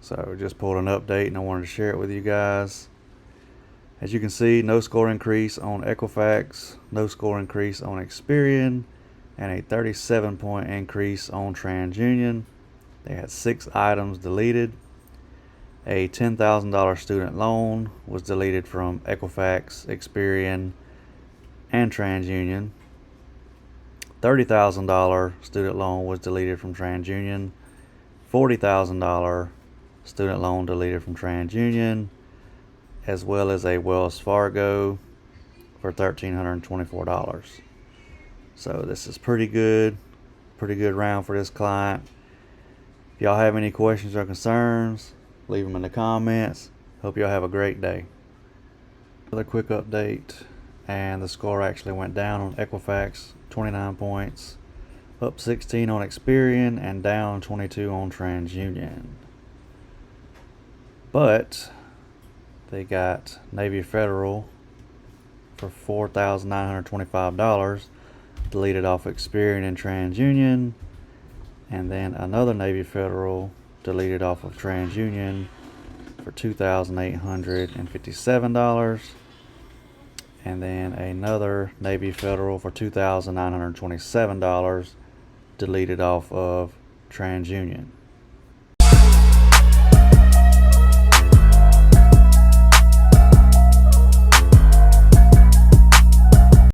So just pulled an update and I wanted to share it with you guys. As you can see, no score increase on Equifax, no score increase on Experian, and a 37-point increase on TransUnion. They had 6 items deleted. A $10,000 student loan was deleted from Equifax, Experian, and TransUnion. $30,000 student loan was deleted from TransUnion. $40,000 student loan deleted from TransUnion, as well as a Wells Fargo for $1,324. So this is pretty good round for this client. If y'all have any questions or concerns, leave them in the comments. Hope y'all have a great day. Another quick update, and the score actually went down on Equifax, 29 points, up 16 on Experian, and down 22 on TransUnion. But they got Navy Federal for $4,925 deleted off Experian and TransUnion, and then another Navy Federal deleted off of TransUnion for $2,857, and then another Navy Federal for $2,927 deleted off of TransUnion.